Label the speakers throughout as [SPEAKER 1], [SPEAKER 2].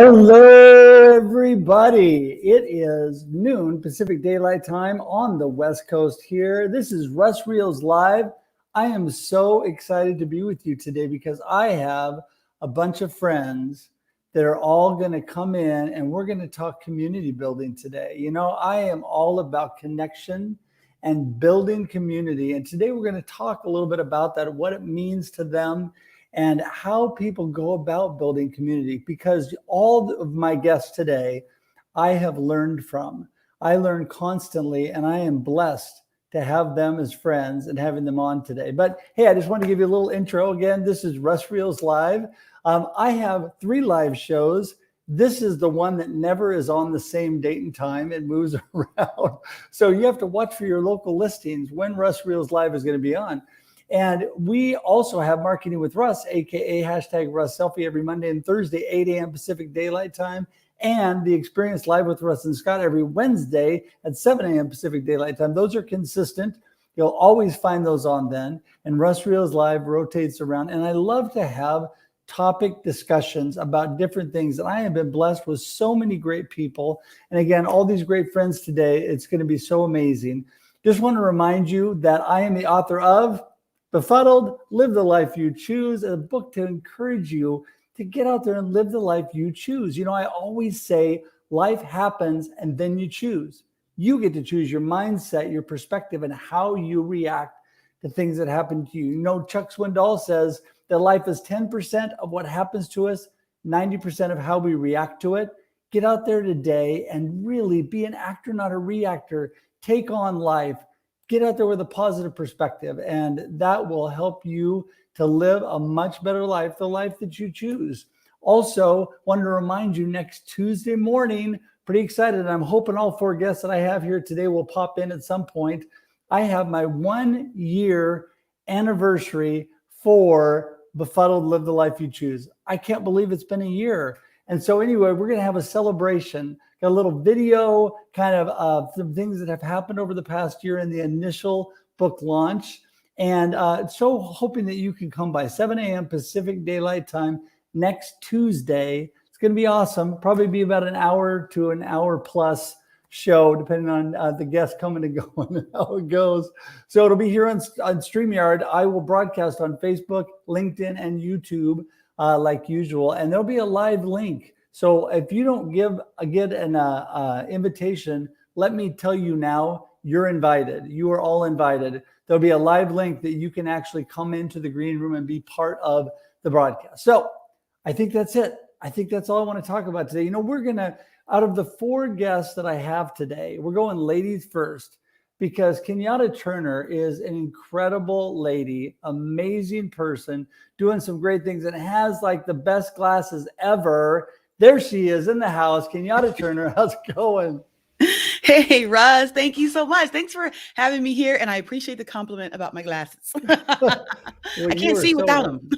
[SPEAKER 1] Hello, everybody. It is noon Pacific Daylight Time on the West Coast here. This is Russ Reels Live. I am so excited to be with you today because I have a bunch of friends that are all going to come in and we're going to talk community building today. You know, I am all about connection and building community. And today we're going to talk a little bit about that, what it means to them and how people go about building community, because all of my guests today, I have learned from. I learn constantly, and I am blessed to have them as friends and having them on today. But hey, I just want to give you a little intro again. This is Russ Reels Live. I have 3 live shows. This is the one that never is on the same date and time. It moves around. So you have to watch for your local listings when Russ Reels Live is going to be on. And we also have Marketing with Russ, aka hashtag Russ Selfie, every Monday and Thursday, 8 a.m. Pacific Daylight Time, and the Experience Live with Russ and Scott every Wednesday at 7 a.m. Pacific Daylight Time. Those are consistent. You'll always find those on then. And Russ Reels Live rotates around. And I love to have topic discussions about different things. And I have been blessed with so many great people. And again, all these great friends today. It's going to be so amazing. Just want to remind you that I am the author of Befuddled, Live the Life You Choose, a book to encourage you to get out there and live the life you choose. You know, I always say life happens and then you choose. You get to choose your mindset, your perspective, and how you react to things that happen to you. You know, Chuck Swindoll says that life is 10% of what happens to us, 90% of how we react to it. Get out there today and really be an actor, not a reactor. Take on life. Get out there with a positive perspective, and that will help you to live a much better life, the life that you choose. Also, wanted to remind you next Tuesday morning, pretty excited. I'm hoping all 4 guests that I have here today will pop in at some point. I have my 1-year anniversary for Befuddled, Live the Life You Choose. I can't believe it's been a year. And so anyway, we're going to have a celebration, got a little video kind of some things that have happened over the past year in the initial book launch. And so hoping that you can come by 7 a.m. Pacific Daylight Time next Tuesday. It's going to be awesome. Probably be about an hour to an hour plus show, depending on the guests coming and going and how it goes. So it'll be here on StreamYard. I will broadcast on Facebook, LinkedIn, and YouTube. Like usual, and there'll be a live link. So if you don't get an invitation, let me tell you now, you're invited. You are all invited. There'll be a live link that you can actually come into the green room and be part of the broadcast. So I think that's it. I think that's all I want to talk about today. You know, we're going to, out of the 4 guests that I have today, we're going ladies first, because Kenyatta Turner is an incredible lady, amazing person, doing some great things, and has like the best glasses ever. There she is in the house. Kenyatta Turner, how's it going?
[SPEAKER 2] Hey, Russ, thank you so much. Thanks for having me here, and I appreciate the compliment about my glasses.
[SPEAKER 1] Well,
[SPEAKER 2] I can't see without them.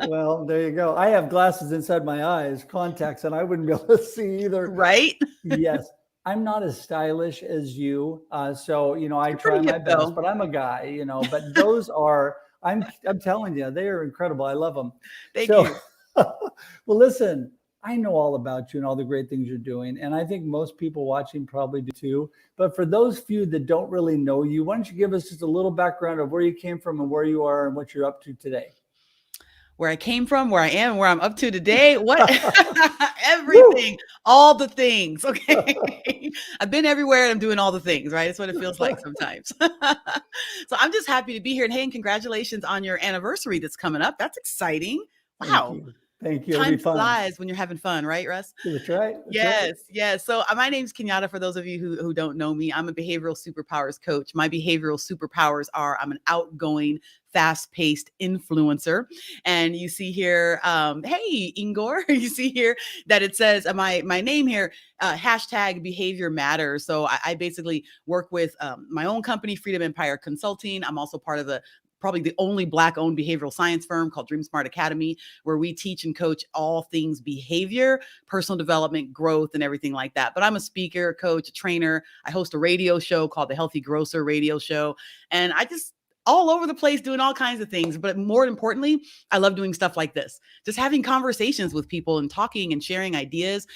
[SPEAKER 1] Well, there you go. I have glasses inside my eyes, contacts, and I wouldn't be able to see either.
[SPEAKER 2] Right?
[SPEAKER 1] Yes. I'm not as stylish as you. So, you know, I
[SPEAKER 2] You're
[SPEAKER 1] try
[SPEAKER 2] pretty
[SPEAKER 1] my
[SPEAKER 2] hip,
[SPEAKER 1] best,
[SPEAKER 2] though.
[SPEAKER 1] but I'm a guy, you know, but those are, I'm telling you, they are incredible. I love them.
[SPEAKER 2] Thank
[SPEAKER 1] So,
[SPEAKER 2] you.
[SPEAKER 1] well, listen, I know all about you and all the great things you're doing. And I think most people watching probably do too. But for those few that don't really know you, why don't you give us just a little background of where you came from and where you are and what you're up to today?
[SPEAKER 2] Where I came from, where I am, and where I'm up to today. What? Everything, all the things. Okay. I've been everywhere and I'm doing all the things, right? That's what it feels like sometimes. So I'm just happy to be here. And hey, and congratulations on your anniversary that's coming up. That's exciting.
[SPEAKER 1] Thank
[SPEAKER 2] Wow.
[SPEAKER 1] you. Thank you. It'll
[SPEAKER 2] Time
[SPEAKER 1] be fun.
[SPEAKER 2] flies when you're having fun, right, Russ?
[SPEAKER 1] That's right. That's
[SPEAKER 2] Yes,
[SPEAKER 1] right.
[SPEAKER 2] yes. So my name's Kenyatta. For those of you who don't know me, I'm a behavioral superpowers coach. My behavioral superpowers are I'm an outgoing, fast-paced influencer. And you see here, hey, Ingor, you see here that it says my name here, hashtag behavior matters. So I basically work with my own company, Freedom Empire Consulting. I'm also part of probably the only Black-owned behavioral science firm called Dream Smart Academy, where we teach and coach all things behavior, personal development, growth, and everything like that. But I'm a speaker, coach, a trainer. I host a radio show called the Healthy Grocer Radio Show. And all over the place doing all kinds of things. But more importantly, I love doing stuff like this, just having conversations with people and talking and sharing ideas,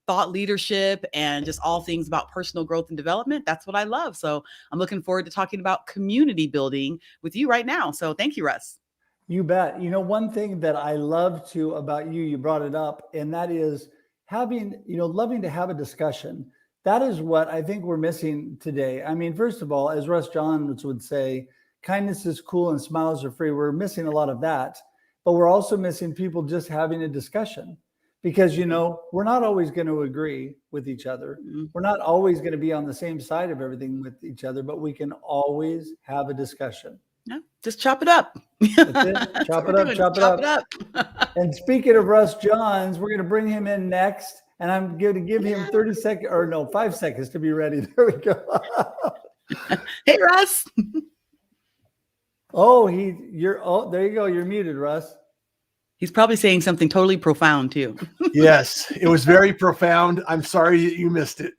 [SPEAKER 2] thought leadership and just all things about personal growth and development. That's what I love. So I'm looking forward to talking about community building with you right now. So thank you, Russ.
[SPEAKER 1] You bet. One thing that I love too about you, you brought it up, and that is loving to have a discussion. That is what I think we're missing today. I mean, first of all, as Russ Johns would say, kindness is cool and smiles are free. We're missing a lot of that, but we're also missing people just having a discussion because, we're not always going to agree with each other. Mm-hmm. We're not always going to be on the same side of everything with each other, but we can always have a discussion.
[SPEAKER 2] Yeah, just chop it up.
[SPEAKER 1] That's it. Chop it up. And speaking of Russ Johns, we're going to bring him in next. And I'm going to give him 5 seconds to be ready. There we go.
[SPEAKER 2] Hey, Russ.
[SPEAKER 1] There you go. You're muted, Russ.
[SPEAKER 2] He's probably saying something totally profound too.
[SPEAKER 3] Yes, it was very profound. I'm sorry you missed it.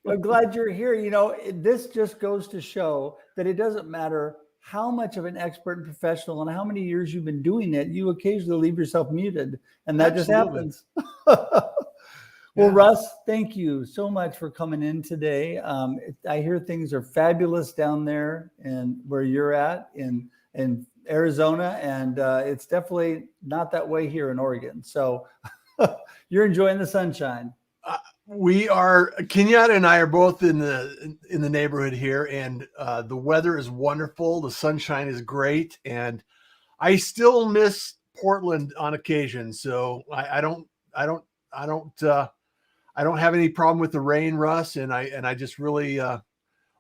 [SPEAKER 1] I'm glad you're here. This just goes to show that it doesn't matter how much of an expert and professional and how many years you've been doing it, you occasionally leave yourself muted, and that
[SPEAKER 3] Absolutely.
[SPEAKER 1] Just happens. Well, Russ, thank you so much for coming in today. I hear things are fabulous down there and where you're at in Arizona, and it's definitely not that way here in Oregon. So you're enjoying the sunshine.
[SPEAKER 3] We are. Kenyatta and I are both in the neighborhood here, and the weather is wonderful. The sunshine is great, and I still miss Portland on occasion. So I don't have any problem with the rain, Russ, and I just really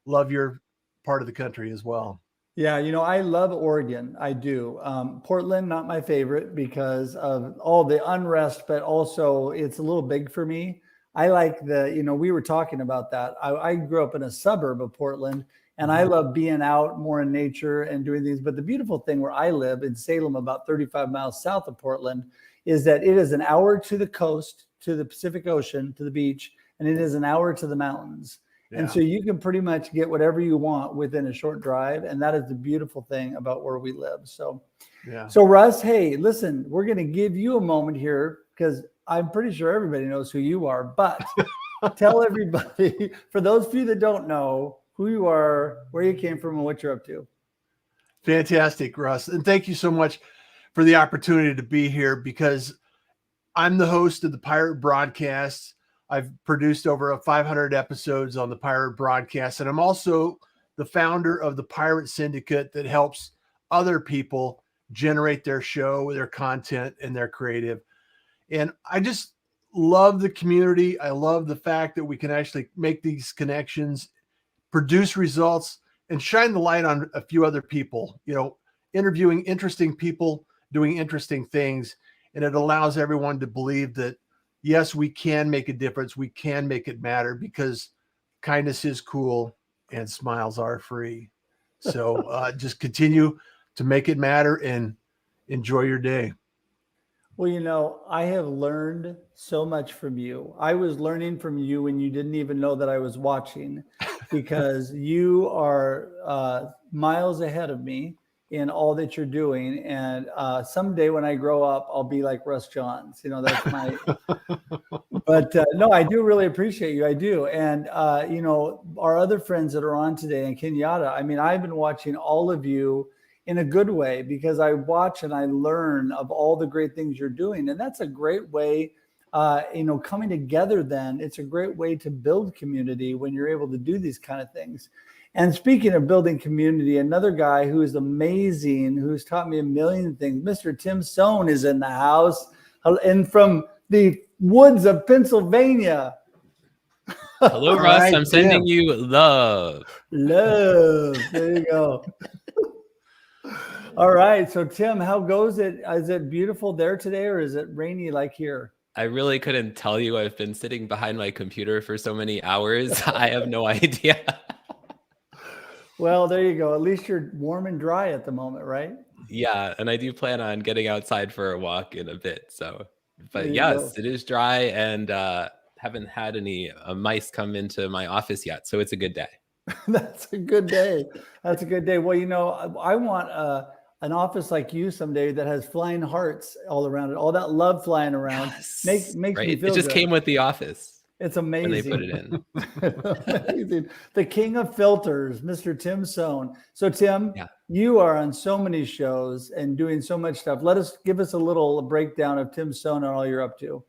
[SPEAKER 3] love your part of the country as well.
[SPEAKER 1] Yeah, I love Oregon. I do. Portland, not my favorite because of all the unrest, but also it's a little big for me. I like we were talking about that. I grew up in a suburb of Portland, and I love being out more in nature and doing things. But the beautiful thing where I live in Salem, about 35 miles south of Portland, is that it is an hour to the coast, to the Pacific Ocean, to the beach, and it is an hour to the mountains. Yeah. And so you can pretty much get whatever you want within a short drive. And that is the beautiful thing about where we live. So, So Russ, hey, listen, we're going to give you a moment here because I'm pretty sure everybody knows who you are, but tell everybody, for those of you that don't know, who you are, where you came from, and what you're up to.
[SPEAKER 3] Fantastic, Russ. And thank you so much for the opportunity to be here because I'm the host of the Pirate Broadcast. I've produced over 500 episodes on the Pirate Broadcast, and I'm also the founder of the Pirate Syndicate that helps other people generate their show, their content, and their creative. And I just love the community. I love the fact that we can actually make these connections, produce results, and shine the light on a few other people, interviewing interesting people, doing interesting things. And it allows everyone to believe that, yes, we can make a difference. We can make it matter because kindness is cool and smiles are free. So just continue to make it matter and enjoy your day.
[SPEAKER 1] Well, I have learned so much from you. I was learning from you when you didn't even know that I was watching because you are miles ahead of me in all that you're doing. And someday when I grow up, I'll be like Russ Johns. That's my, but no, I do really appreciate you. I do. And, our other friends that are on today and Kenyatta, I mean, I've been watching all of you in a good way because I watch and I learn of all the great things you're doing. And that's a great way, coming together then. It's a great way to build community when you're able to do these kind of things. And speaking of building community, another guy who is amazing, who's taught me a million things, Mr. Tim Sohn is in the house and from the woods of Pennsylvania.
[SPEAKER 4] Hello, Russ. Right, I'm sending you love.
[SPEAKER 1] Love. There you go. All right. So, Tim, how goes it? Is it beautiful there today or is it rainy like here?
[SPEAKER 4] I really couldn't tell you. I've been sitting behind my computer for so many hours. I have no idea.
[SPEAKER 1] Well, there you go. At least you're warm and dry at the moment, right?
[SPEAKER 4] Yeah. And I do plan on getting outside for a walk in a bit. So, but yes, it is dry and haven't had any mice come into my office yet. So it's a good day.
[SPEAKER 1] That's a good day. That's a good day. Well, I want an office like you someday that has flying hearts all around it, all that love flying around.
[SPEAKER 4] Yes.
[SPEAKER 1] Makes me
[SPEAKER 4] Right. It
[SPEAKER 1] feel
[SPEAKER 4] just
[SPEAKER 1] good.
[SPEAKER 4] came with The Office
[SPEAKER 1] It's
[SPEAKER 4] when they put
[SPEAKER 1] amazing.
[SPEAKER 4] it in.
[SPEAKER 1] Amazing. The king of filters, Mr. Tim Sohn. So Tim,
[SPEAKER 4] Yeah.
[SPEAKER 1] you are on so many shows and doing so much stuff. Give us a little breakdown of Tim Sohn and all you're up to.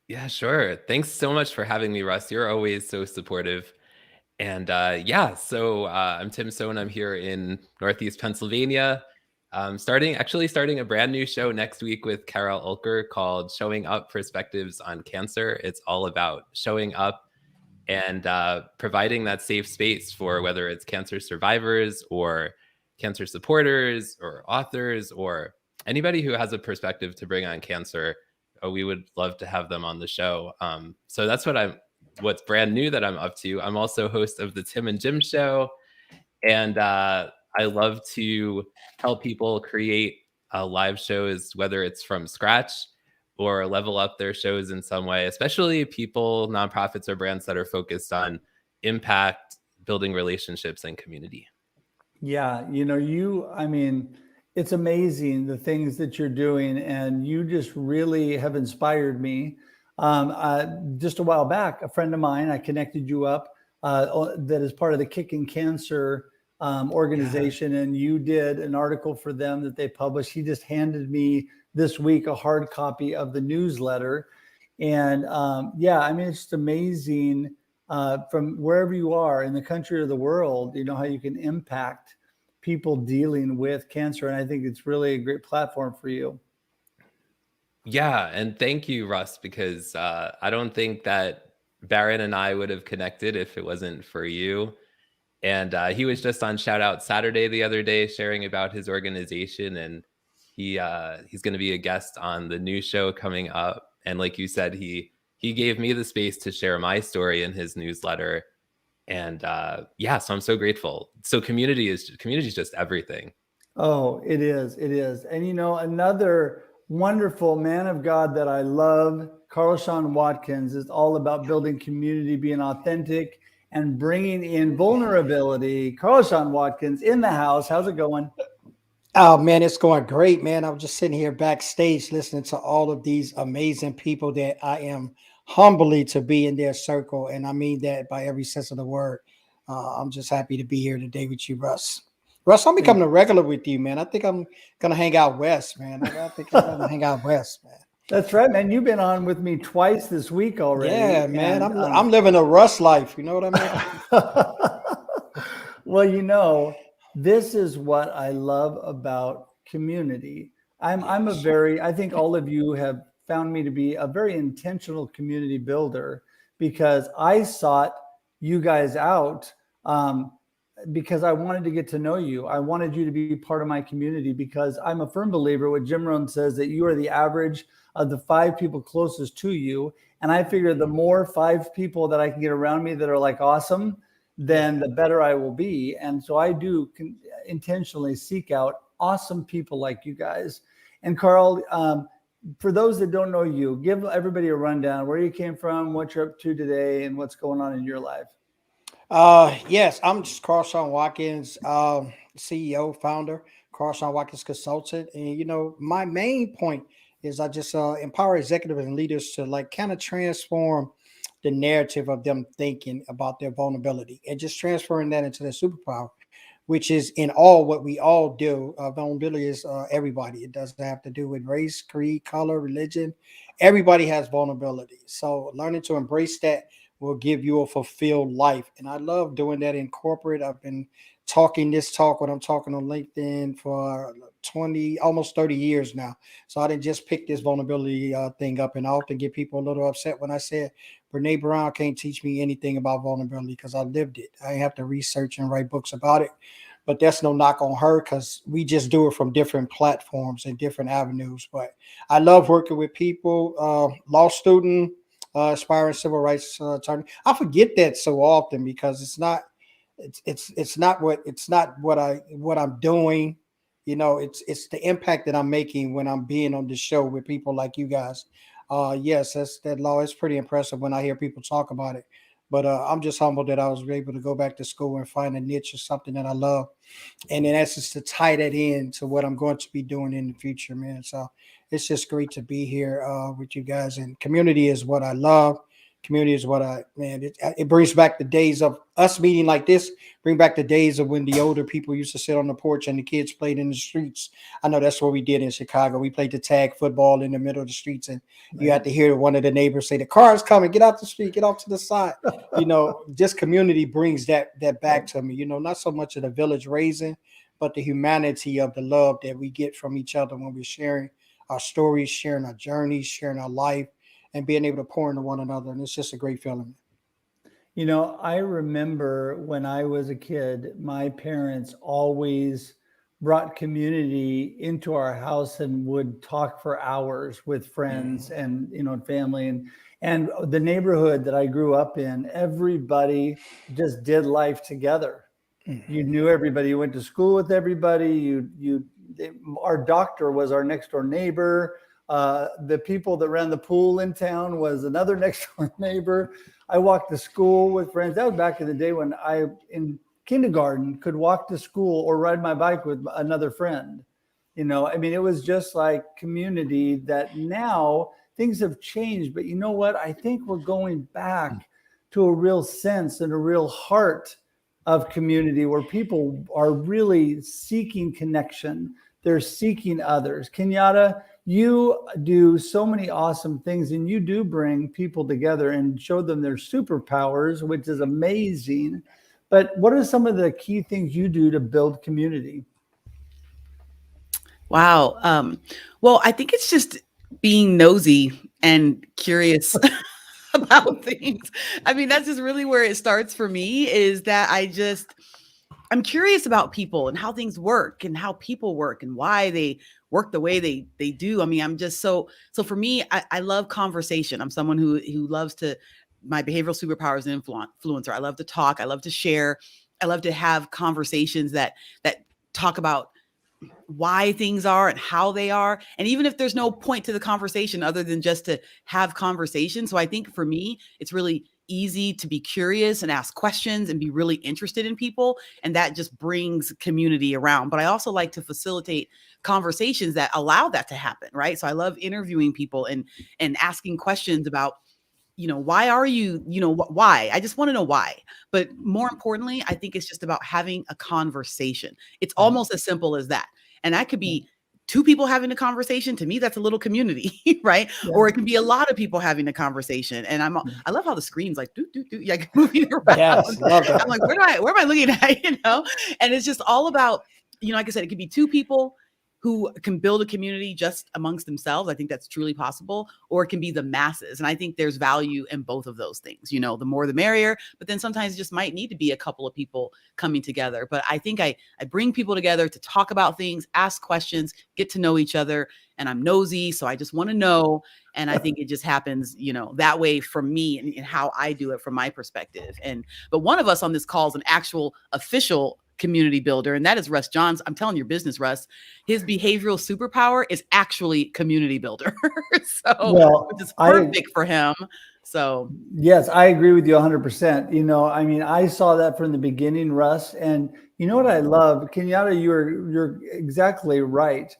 [SPEAKER 4] Yeah, sure. Thanks so much for having me, Russ. You're always so supportive. And so I'm Tim Sohn. I'm here in Northeast Pennsylvania. Starting a brand new show next week with Carol Ulker called Showing Up Perspectives on Cancer. It's all about showing up and providing that safe space for whether it's cancer survivors or cancer supporters or authors or anybody who has a perspective to bring on cancer. We would love to have them on the show. So that's what's brand new that I'm up to. I'm also host of the Tim and Jim Show, and I love to help people create live shows, whether it's from scratch or level up their shows in some way, especially people, nonprofits, or brands that are focused on impact, building relationships, and community.
[SPEAKER 1] Yeah, I mean, it's amazing the things that you're doing, and you just really have inspired me. Just a while back, a friend of mine, I connected you up, that is part of the Kicking Cancer organization, and you did an article for them that they published. He just handed me this week a hard copy of the newsletter. And I mean, it's just amazing from wherever you are in the country or the world, how you can impact people dealing with cancer. And I think it's really a great platform for you.
[SPEAKER 4] Yeah, and thank you, Russ, because I don't think that Barron and I would have connected if it wasn't for you. And he was just on Shout Out Saturday the other day sharing about his organization, and he's going to be a guest on the new show coming up. And like you said, he gave me the space to share my story in his newsletter. And so I'm so grateful. So community is just everything.
[SPEAKER 1] Oh, it is. It is. And another wonderful man of God that I love, Shawn Watkins, is all about building community, being authentic, and bringing in vulnerability. Shawn Watkins in the house. How's it going?
[SPEAKER 5] Oh man, it's going great, man. I'm just sitting here backstage listening to all of these amazing people that I am humbly to be in their circle, and I mean that by every sense of the word. I'm just happy to be here today with you, Russ. Russ, I'm becoming a regular with you, man. I think I'm gonna hang out west, man. I think I'm gonna hang out west, man.
[SPEAKER 1] That's right, man. You've been on with me twice this week already.
[SPEAKER 5] Yeah, man.
[SPEAKER 1] And,
[SPEAKER 5] I'm living a Russ life. You know what I
[SPEAKER 1] mean? Well, this is what I love about community. I think all of you have found me to be a very intentional community builder, because I sought you guys out because I wanted to get to know you. I wanted you to be part of my community, because I'm a firm believer what Jim Rohn says, that you are the average of the 5 people closest to you. And I figure the more 5 people that I can get around me that are like awesome, then the better I will be. And so I do intentionally seek out awesome people like you guys. And Carl, for those that don't know you, give everybody a rundown where you came from, what you're up to today, and what's going on in your life.
[SPEAKER 5] Yes, I'm just Shawn Watkins, CEO, founder, Shawn Watkins Consultant. And, my main point is I just empower executives and leaders to kind of transform the narrative of them thinking about their vulnerability and just transferring that into their superpower, which is in all what we all do. Vulnerability is everybody. It doesn't have to do with race, creed, color, religion. Everybody has vulnerability. So learning to embrace that will give you a fulfilled life. And I love doing that in corporate. I've been talking this talk when I'm talking on LinkedIn for 20, almost 30 years now. So I didn't just pick this vulnerability thing up. And I often get people a little upset when I said, Brene Brown can't teach me anything about vulnerability because I lived it. I have to research and write books about it. But that's no knock on her, because we just do it from different platforms and different avenues. But I love working with people, law student, aspiring civil rights attorney. I forget that so often because it's not what I'm doing. It's the impact that I'm making when I'm being on the show with people like you guys. Yes, that law is pretty impressive when I hear people talk about it. But I'm just humbled that I was able to go back to school and find a niche or something that I love, and in essence to tie that in to what I'm going to be doing in the future, man. So it's just great to be here with you guys. And community is what I love. Community is what it brings back the days of us meeting like this, bring back the days of when the older people used to sit on the porch and the kids played in the streets. I know that's what we did in Chicago. We played the tag football in the middle of the streets, and you had to hear one of the neighbors say, "The car's coming, get out the street, get off to the side." Just community brings that back to me, not so much of the village raising, but the humanity of the love that we get from each other when we're sharing our stories, sharing our journeys, sharing our life, and being able to pour into one another. And it's just a great feeling.
[SPEAKER 1] I remember when I was a kid, my parents always brought community into our house and would talk for hours with friends and, family. And the neighborhood that I grew up in, everybody just did life together. You knew everybody. You went to school with everybody. Our doctor was our next door neighbor. The people that ran the pool in town was another next door neighbor. I walked to school with friends. That was back in the day when I, in kindergarten, could walk to school or ride my bike with another friend. It was just like community that now things have changed. But you know what? I think we're going back to a real sense and a real heart of community where people are really seeking connection. They're seeking others. Kenyatta, you do so many awesome things, and you do bring people together and show them their superpowers, which is amazing. But what are some of the key things you do to build community?
[SPEAKER 2] Wow. Well, I think it's just being nosy and curious about things. I mean, that's just really where it starts for me, is that I'm curious about people and how things work and how people work and why they work the way they do. I mean, I'm just so for me, I love conversation. I'm someone who loves to, my behavioral superpower is an influencer. I love to talk. I love to share. I love to have conversations that talk about why things are and how they are. And even if there's no point to the conversation other than just to have conversation. So I think for me, it's really easy to be curious and ask questions and be really interested in people. And that just brings community around. But I also like to facilitate conversations that allow that to happen, right? So I love interviewing people and asking questions about, why are you, why? I just want to know why. But more importantly, I think it's just about having a conversation. It's almost as simple as that. And that could be two people having a conversation. To me, that's a little community, right? Yeah. Or it can be a lot of people having a conversation. And I love how the screen's like, like moving around.
[SPEAKER 5] Yes, love that.
[SPEAKER 2] I'm like, where am I looking at, And it's just all about, like I said, it could be two people who can build a community just amongst themselves. I think that's truly possible. Or it can be the masses. And I think there's value in both of those things. The more the merrier, but then sometimes it just might need to be a couple of people coming together. But I think I bring people together to talk about things, ask questions, get to know each other. And I'm nosy, so I just want to know. And I think it just happens, that way for me and how I do it from my perspective. But one of us on this call is an actual official community builder, and that is Russ Johns. I'm telling your business, Russ. His behavioral superpower is actually community builder. Which is perfect for him. So
[SPEAKER 1] yes, I agree with you 100%. I saw that from the beginning, Russ. And you know what I love, Kenyatta, you're exactly right.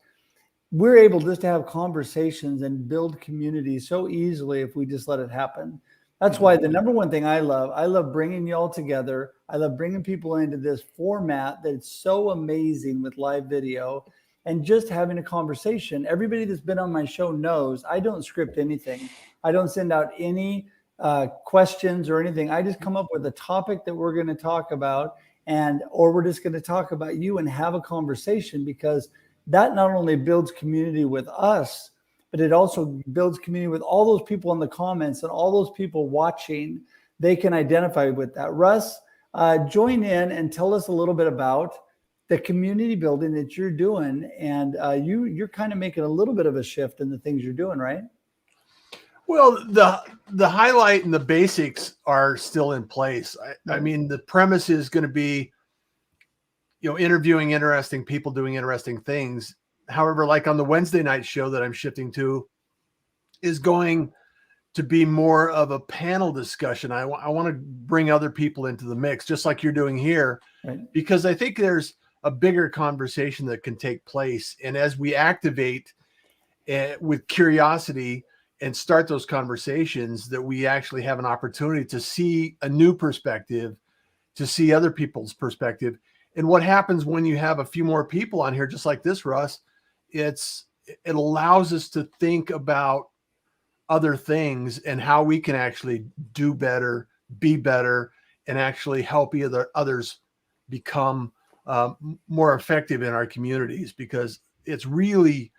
[SPEAKER 1] We're able just to have conversations and build community so easily if we just let it happen. That's why the number one thing I love bringing y'all together. I love bringing people into this format that's so amazing with live video and just having a conversation. Everybody that's been on my show knows I don't script anything. I don't send out any questions or anything. I just come up with a topic that we're going to talk about, or we're just going to talk about you and have a conversation, because that not only builds community with us, but it also builds community with all those people in the comments and all those people watching. They can identify with that. Russ, join in and tell us a little bit about the community building that you're doing. And you're kind of making a little bit of a shift in the things you're doing, right?
[SPEAKER 3] Well, the highlight and the basics are still in place. I mean, the premise is going to be, interviewing interesting people doing interesting things. However, like on the Wednesday night show that I'm shifting to, is going to be more of a panel discussion. I want to bring other people into the mix, just like you're doing here,
[SPEAKER 1] Right.
[SPEAKER 3] because I think there's a bigger conversation that can take place. And as we activate with curiosity and start those conversations, that we actually have an opportunity to see a new perspective, to see other people's perspective. And what happens when you have a few more people on here, just like this, Russ, it allows us to think about other things and how we can actually do better, be better, and actually help others become more effective in our communities, because it's really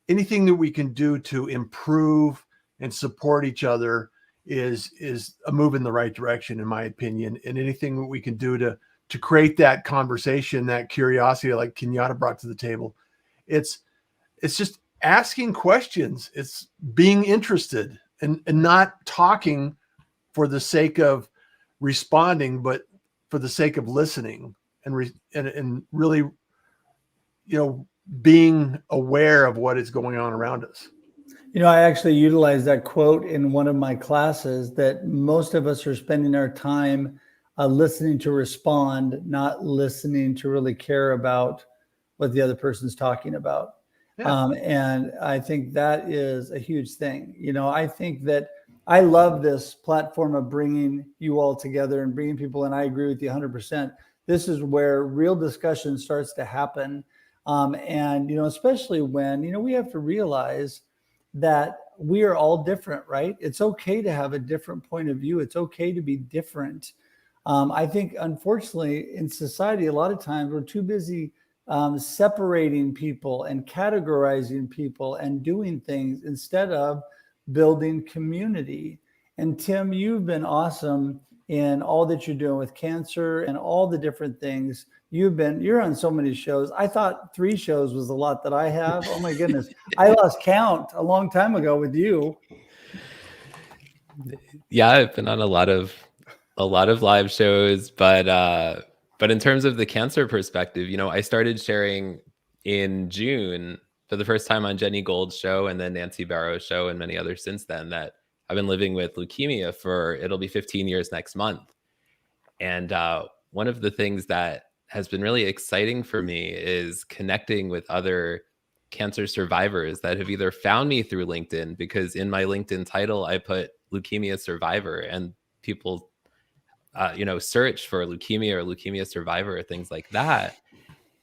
[SPEAKER 3] anything that we can do to improve and support each other is a move in the right direction, in my opinion. And anything that we can do to create that conversation, that curiosity, like Kenyatta brought to the table, it's just asking questions. It's being interested and not talking for the sake of responding, but for the sake of listening and really, being aware of what is going on around us.
[SPEAKER 1] I actually utilized that quote in one of my classes, that most of us are spending our time listening to respond, not listening to really care about what the other person's talking about.
[SPEAKER 3] Yeah.
[SPEAKER 1] And I think that is a huge thing. I think that I love this platform of bringing you all together and bringing people. And I agree with you 100%. This is where real discussion starts to happen. And, especially when, we have to realize that we are all different, right? It's okay to have a different point of view. It's okay to be different. I think, unfortunately, in society, a lot of times we're too busy separating people and categorizing people and doing things instead of building community. And Tim, you've been awesome in all that you're doing with cancer and all the different things. You're on so many shows. I thought 3 shows was a lot that I have. Oh my goodness. I lost count a long time ago with you.
[SPEAKER 4] Yeah, I've been on a lot of live shows, but in terms of the cancer perspective, I started sharing in June for the first time on Jenny Gold's show, and then Nancy Barrow's show, and many others since then, that I've been living with leukemia it'll be 15 years next month. And one of the things that has been really exciting for me is connecting with other cancer survivors that have either found me through LinkedIn, because in my LinkedIn title, I put leukemia survivor, and people search for leukemia or leukemia survivor or things like that.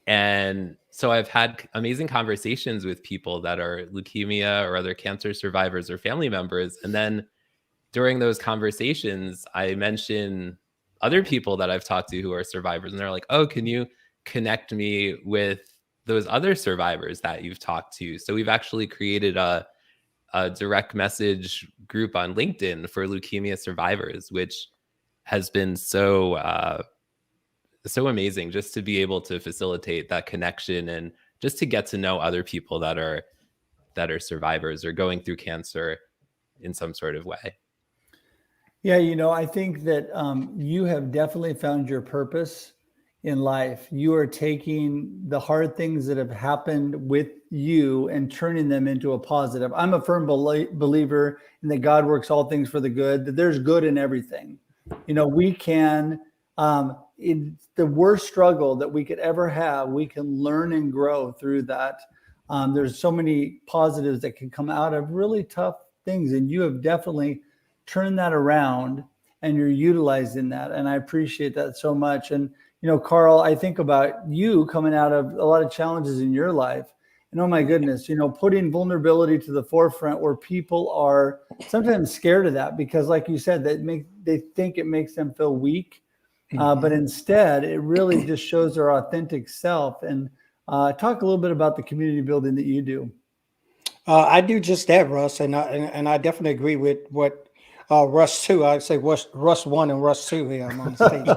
[SPEAKER 4] And so I've had amazing conversations with people that are leukemia or other cancer survivors or family members. And then during those conversations, I mention other people that I've talked to who are survivors, and they're like, oh, can you connect me with those other survivors that you've talked to? So we've actually created a direct message group on LinkedIn for leukemia survivors, which has been so amazing, just to be able to facilitate that connection and just to get to know other people that are survivors or going through cancer in some sort of way.
[SPEAKER 1] Yeah, I think that you have definitely found your purpose in life. You are taking the hard things that have happened with you and turning them into a positive. I'm a firm believer in that God works all things for the good, that there's good in everything. We can, in the worst struggle that we could ever have, we can learn and grow through that. There's so many positives that can come out of really tough things. And you have definitely turned that around, and you're utilizing that. And I appreciate that so much. And, Carl, I think about you coming out of a lot of challenges in your life. And oh my goodness, putting vulnerability to the forefront where people are sometimes scared of that, because like you said, they think it makes them feel weak. But instead, it really just shows their authentic self. And talk a little bit about the community building that you do.
[SPEAKER 5] I do just that, Russ. And I definitely agree with what Russ 2. I'd say Russ 1 and Russ 2 here. I'm on the stage.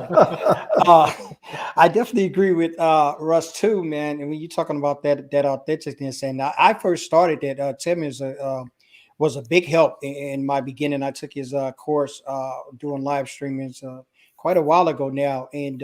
[SPEAKER 5] I definitely agree with Russ 2, man. And when you're talking about that authenticness, and I first started that, Tim was a big help in my beginning. I took his course doing live streamings quite a while ago now. And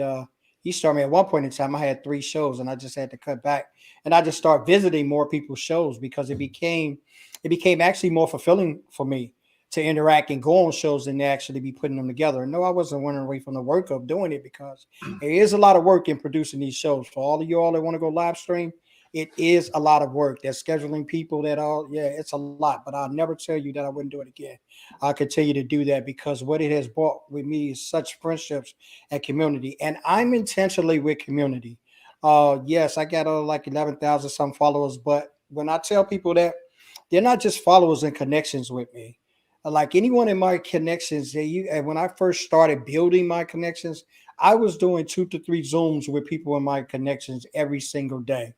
[SPEAKER 5] he started me at one point in time. I had 3 shows, and I just had to cut back. And I just started visiting more people's shows, because it became actually more fulfilling for me. to interact and go on shows than to actually be putting them together. No, I wasn't running away from the work of doing it, because there is a lot of work in producing these shows. For all of you all that want to go live stream, it is a lot of work. That's scheduling people, it's a lot, but I'll never tell you that I wouldn't do it again. I continue to do that because what it has brought with me is such friendships and community. And I'm intentionally with community. Yes, I got like 11,000 some followers, but when I tell people that, they're not just followers and connections with me. Like anyone in my connections, when I first started building my connections, I was doing 2 to 3 Zooms with people in my connections every single day.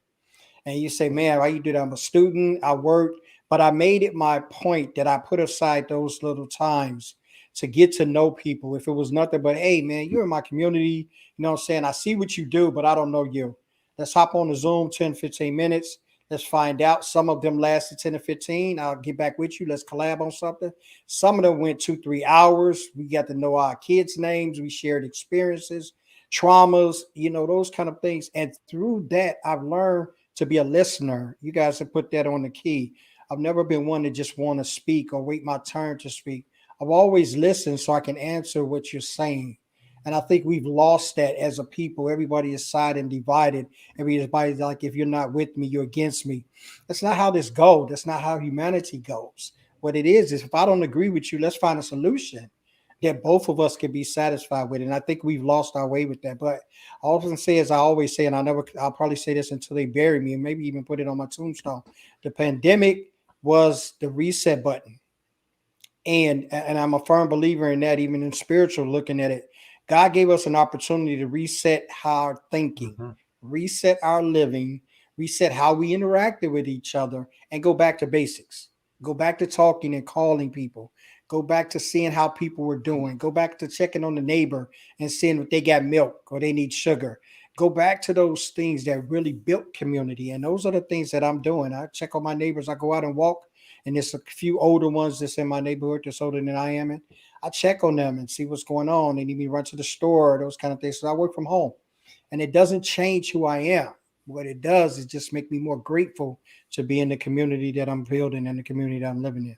[SPEAKER 5] And you say, man, why you do that? I'm a student, I worked, but I made it my point that I put aside those little times to get to know people. If it was nothing but, hey, man, you're in my community, you know what I'm saying? I see what you do, but I don't know you. Let's hop on the Zoom 10, 15 minutes. Let's find out. Some of them lasted 10 to 15. I'll get back with you. Let's collab on something. Some of them went 2-3 hours. We got to know our kids' names. We shared experiences, traumas, those kind of things. And through that, I've learned to be a listener. You guys have put that on the key. I've never been one to just want to speak or wait my turn to speak. I've always listened so I can answer what you're saying. And I think we've lost that as a people. Everybody is sided and divided. Everybody's like, if you're not with me, you're against me. That's not how this goes. That's not how humanity goes. What it is if I don't agree with you, let's find a solution that both of us can be satisfied with. And I think we've lost our way with that. But I often say, as I always say, and I'll probably say this until they bury me and maybe even put it on my tombstone. The pandemic was the reset button. And I'm a firm believer in that, even in spiritual, looking at it. God gave us an opportunity to reset our thinking, reset our living, reset how we interacted with each other, and go back to basics. Go back to talking and calling people. Go back to seeing how people were doing. Go back to checking on the neighbor and seeing if they got milk or they need sugar. Go back to those things that really built community. And those are the things that I'm doing. I check on my neighbors. I go out and walk. And there's a few older ones that's in my neighborhood that's older than I am. And I check on them and see what's going on. They need me to run to the store, those kind of things. So I work from home. And it doesn't change who I am. What it does is just make me more grateful to be in the community that I'm building and the community that I'm living in.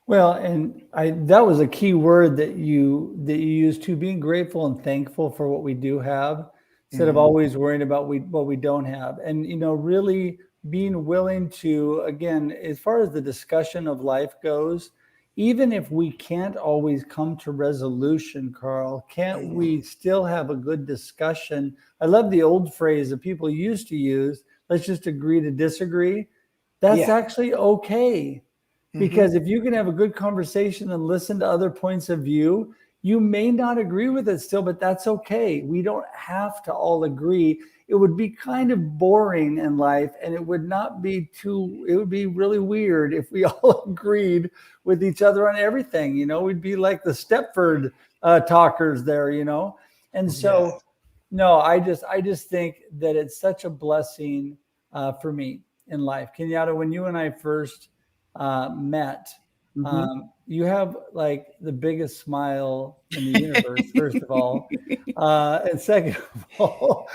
[SPEAKER 1] Well, and that was a key word that you used too, being grateful and thankful for what we do have, instead of always worrying about what we don't have. And, really being willing to, again, as far as the discussion of life goes, even if we can't always come to resolution, Carl, can't we still have a good discussion? I love the old phrase that people used to use, let's just agree to disagree. That's actually okay. Because if you can have a good conversation and listen to other points of view, you may not agree with it still, but that's okay. We don't have to all agree. It would be kind of boring in life, and it would be really weird if we all agreed with each other on everything. We'd be like the Stepford talkers there, And so, no, I just think that it's such a blessing for me in life. Kenyatta, when you and I first met, you have like the biggest smile in the universe, first of all, and second of all,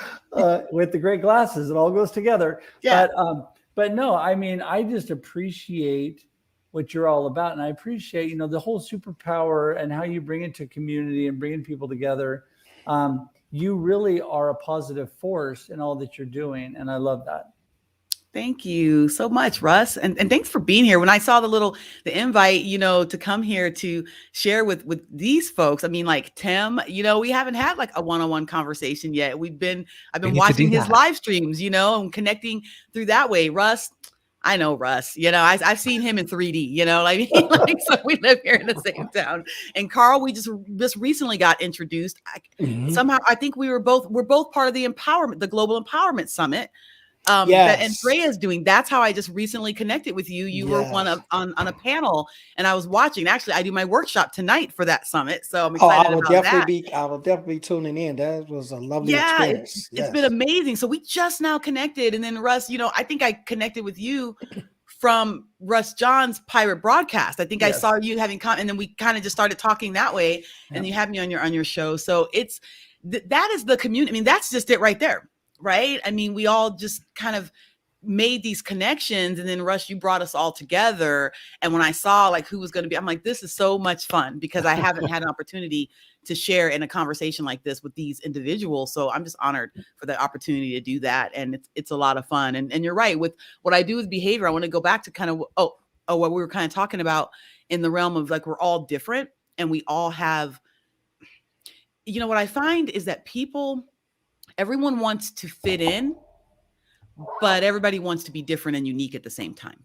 [SPEAKER 1] with the great glasses, it all goes together. But no, I mean, I just appreciate what you're all about, and I appreciate the whole superpower and how you bring it to community and bringing people together. You really are a positive force in all that you're doing, and I love that.
[SPEAKER 2] Thank you so much, Russ. And thanks for being here. When I saw the invite, to come here to share with these folks, I mean, like Tim, we haven't had like a one-on-one conversation yet. I've been watching his live streams, and connecting through that way. Russ, I know Russ, I've seen him in 3D, so we live here in the same town. And Carl, we just recently got introduced. Somehow, I think we're both part of the Global Empowerment Summit. That Andrea's doing. That's how I just recently connected with you. You were one on a panel, and I was watching. Actually, I do my workshop tonight for that summit, so I'm excited about that.
[SPEAKER 5] I will definitely be tuning in. That was a lovely experience.
[SPEAKER 2] It's been amazing. So we just now connected, and then Russ, I think I connected with you from Russ Johns' pirate broadcast. I think I saw you having and then we kind of just started talking that way, and you had me on your show. So it's that is the community. I mean, that's just it right there. Right. I mean, we all just kind of made these connections, and then Russ, you brought us all together. And when I saw like who was going to be, I'm like, this is so much fun, because I haven't had an opportunity to share in a conversation like this with these individuals. So I'm just honored for the opportunity to do that. And it's a lot of fun. And you're right, with what I do with behavior, I want to go back to kind of, what we were kind of talking about in the realm of like, we're all different and we all have, what I find is that everyone wants to fit in, but everybody wants to be different and unique at the same time.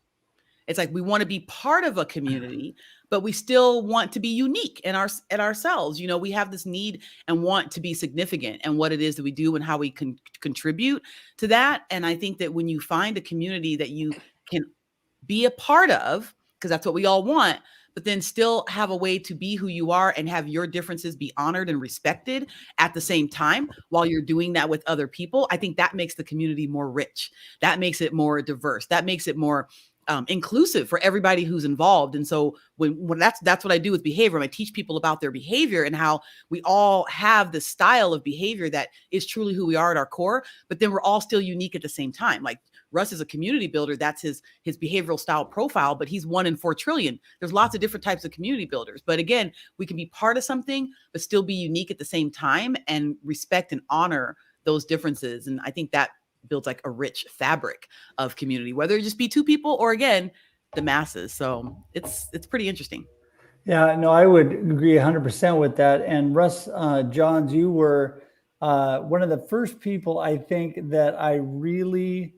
[SPEAKER 2] It's like we want to be part of a community, but we still want to be unique in ourselves. We have this need and want to be significant and what it is that we do and how we can contribute to that. And I think that when you find a community that you can be a part of, because that's what we all want, but then still have a way to be who you are and have your differences be honored and respected at the same time while you're doing that with other people, I think that makes the community more rich. That makes it more diverse. That makes it more inclusive for everybody who's involved. And so when that's what I do with behavior. I teach people about their behavior and how we all have this style of behavior that is truly who we are at our core, but then we're all still unique at the same time. Like Russ is a community builder. That's his behavioral style profile, but he's 1 in 4 trillion. There's lots of different types of community builders. But again, we can be part of something, but still be unique at the same time and respect and honor those differences. And I think that builds like a rich fabric of community, whether it just be 2 people or again, the masses. So it's pretty interesting.
[SPEAKER 1] Yeah, no, I would agree 100% with that. And Russ Johns, you were one of the first people I think that I really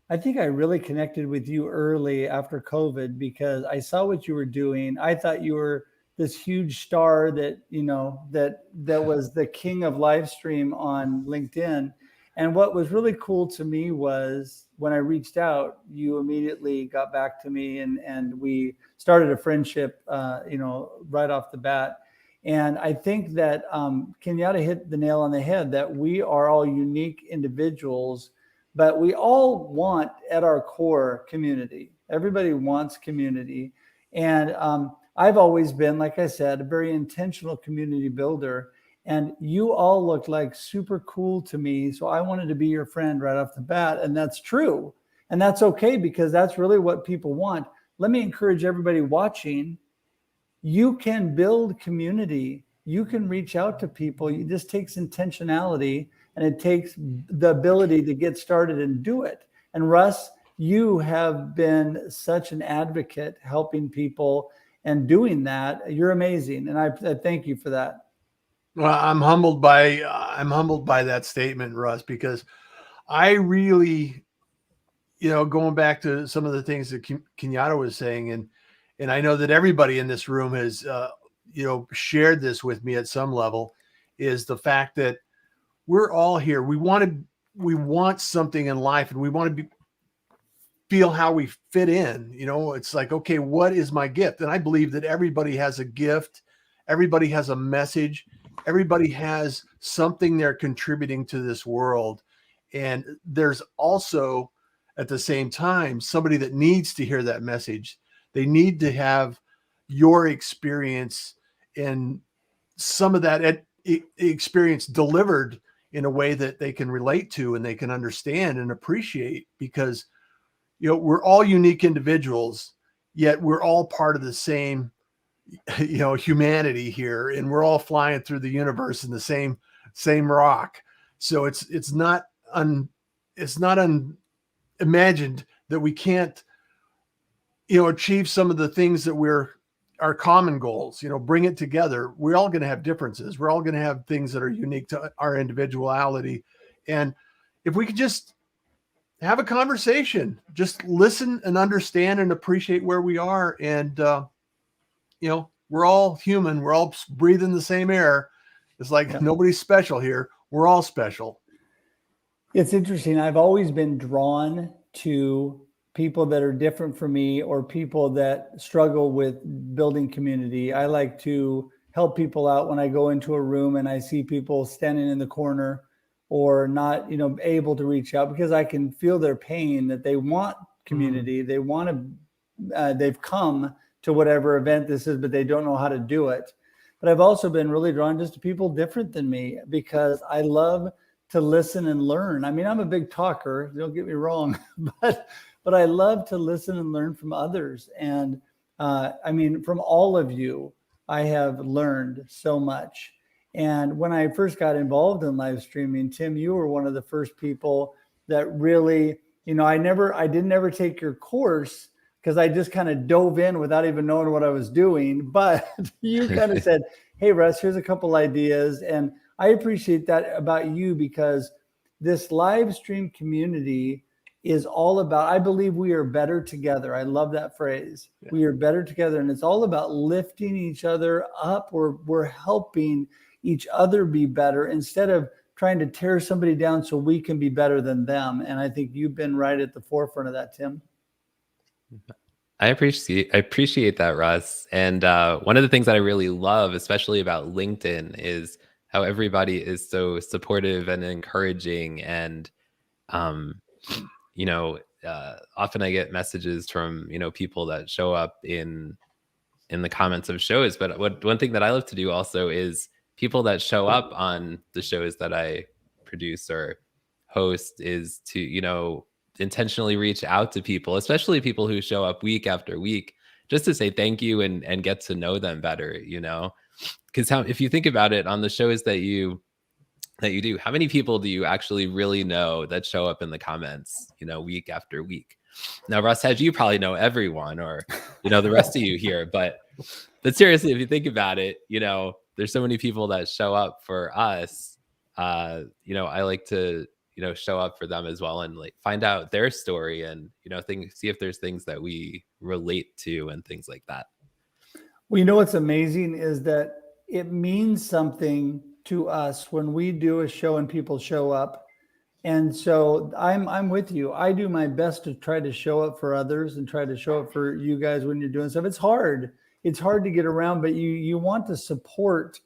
[SPEAKER 1] connected with you early after COVID, because I saw what you were doing. I thought you were this huge star that, that was the king of live stream on LinkedIn. And what was really cool to me was when I reached out, you immediately got back to me and we started a friendship, right off the bat. And I think that Kenyatta hit the nail on the head, that we are all unique individuals, but we all want at our core community. Everybody wants community. And I've always been, like I said, a very intentional community builder. And you all look like super cool to me. So I wanted to be your friend right off the bat. And that's true. And that's okay, because that's really what people want. Let me encourage everybody watching. You can build community. You can reach out to people. It just takes intentionality and it takes the ability to get started and do it. And Russ, you have been such an advocate helping people and doing that. You're amazing. And I thank you for that.
[SPEAKER 3] Well, I'm humbled by that statement, Russ, because I really, going back to some of the things that Kenyatta was saying, and I know that everybody in this room has, shared this with me at some level, is the fact that we're all here. We want something in life, and we want to feel how we fit in. It's like, okay, what is my gift? And I believe that everybody has a gift. Everybody has a message. Everybody has something they're contributing to this world. And there's also, at the same time, somebody that needs to hear that message. They need to have your experience and some of that experience delivered in a way that they can relate to and they can understand and appreciate, because, we're all unique individuals, yet we're all part of the same humanity here, and we're all flying through the universe in the same rock. So it's not unimagined that we can't achieve some of the things that our common goals, bring it together. We're all going to have differences. We're all going to have things that are unique to our individuality. And if we could just have a conversation, just listen and understand and appreciate where we are, and we're all human. We're all breathing the same air. It's like nobody's special here. We're all special.
[SPEAKER 1] It's interesting. I've always been drawn to people that are different from me, or people that struggle with building community. I like to help people out when I go into a room and I see people standing in the corner or not, able to reach out, because I can feel their pain, that they want community. They want to, they've come to whatever event this is, but they don't know how to do it. But I've also been really drawn just to people different than me, because I love to listen and learn. I mean, I'm a big talker, don't get me wrong, but I love to listen and learn from others. And I mean, from all of you, I have learned so much. And when I first got involved in live streaming, Tim, you were one of the first people that really, you know, I didn't ever take your course because I just kind of dove in without even knowing what I was doing. But you kind of said, hey, Russ, here's a couple ideas. And I appreciate that about you, because this live stream community is all about, I believe we are better together. I love that phrase. Yeah. We are better together. And it's all about lifting each other up. We're helping each other be better instead of trying to tear somebody down so we can be better than them. And I think you've been right at the forefront of that, Tim.
[SPEAKER 4] I appreciate that, Russ. And one of the things that I really love, especially about LinkedIn, is how everybody is so supportive and encouraging. And you know, often I get messages from, you know, people that show up in the comments of shows. But one thing that I love to do also is people that show up on the shows that I produce or host is to, you know, intentionally reach out to people, especially people who show up week after week, just to say thank you and get to know them better, you know, because if you think about it, on the shows that you do, how many people do you actually really know that show up in the comments, you know, week after week? Now, Russ Hedge, you probably know everyone, or, you know, the rest of you here, but seriously, if you think about it, you know, there's so many people that show up for us. You know, I like to, you know, show up for them as well and like find out their story and, you know, see if there's things that we relate to and things like that.
[SPEAKER 1] Well, you know, what's amazing is that it means something to us when we do a show and people show up. And so I'm with you. I do my best to try to show up for others and try to show up for you guys when you're doing stuff. It's hard to get around, but you want to support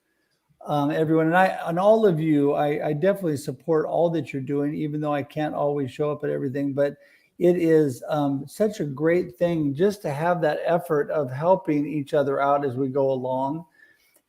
[SPEAKER 1] everyone. And all of you, I definitely support all that you're doing, even though I can't always show up at everything. But it is such a great thing just to have that effort of helping each other out as we go along.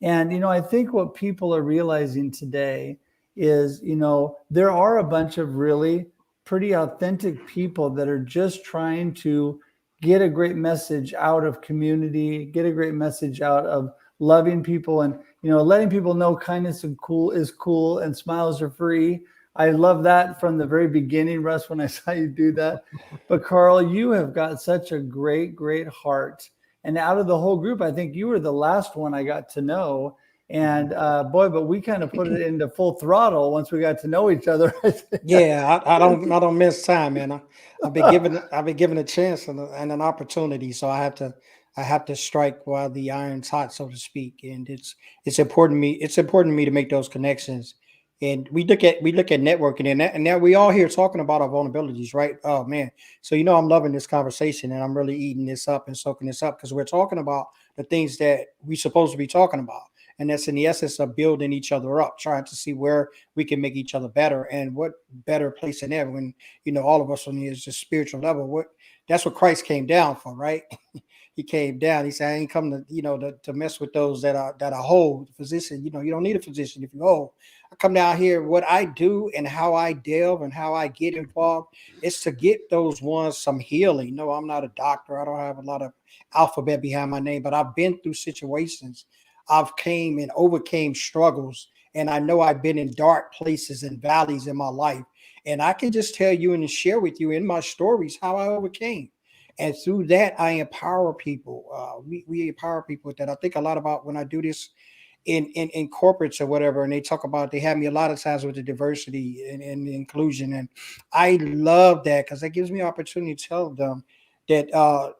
[SPEAKER 1] And, you know, I think what people are realizing today is, you know, there are a bunch of really pretty authentic people that are just trying to get a great message out of community, get a great message out of loving people and, you know, letting people know kindness is cool and smiles are free. I love that from the very beginning, Russ, when I saw you do that. But Carl, you have got such a great, great heart. And out of the whole group, I think you were the last one I got to know. And boy, but we kind of put it into full throttle once we got to know each other.
[SPEAKER 5] Yeah, I don't miss time, man. I've been given a chance and an opportunity, so I have to strike while the iron's hot, so to speak. And it's important to me to make those connections. And we look at networking, and now we all here talking about our vulnerabilities, right? Oh man. So, you know, I'm loving this conversation and I'm really eating this up and soaking this up because we're talking about the things that we're supposed to be talking about. And that's in the essence of building each other up, trying to see where we can make each other better, and what better place than ever when, you know, all of us on the spiritual level. That's what Christ came down for, right? He came down. He said, I ain't come to, you know, to mess with those that are whole. Physician, you know, you don't need a physician if you're whole. I come down here, what I do and how I delve and how I get involved is to get those ones some healing. No, I'm not a doctor. I don't have a lot of alphabet behind my name, but I've been through situations. I've came and overcame struggles, and I know I've been in dark places and valleys in my life. And I can just tell you and share with you in my stories how I overcame. And through that, I empower people. We empower people with that. I think a lot about when I do this in corporates or whatever, and they talk about, they have me a lot of times with the diversity and inclusion. And I love that because that gives me opportunity to tell them that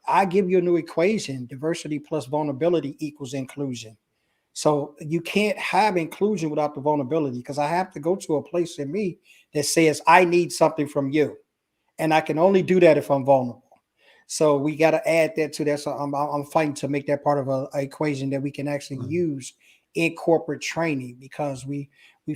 [SPEAKER 5] I give you a new equation: diversity plus vulnerability equals inclusion. So you can't have inclusion without the vulnerability, because I have to go to a place in me that says I need something from you. And I can only do that if I'm vulnerable. So we got to add that to that. So I'm fighting to make that part of a equation that we can actually use in corporate training, because we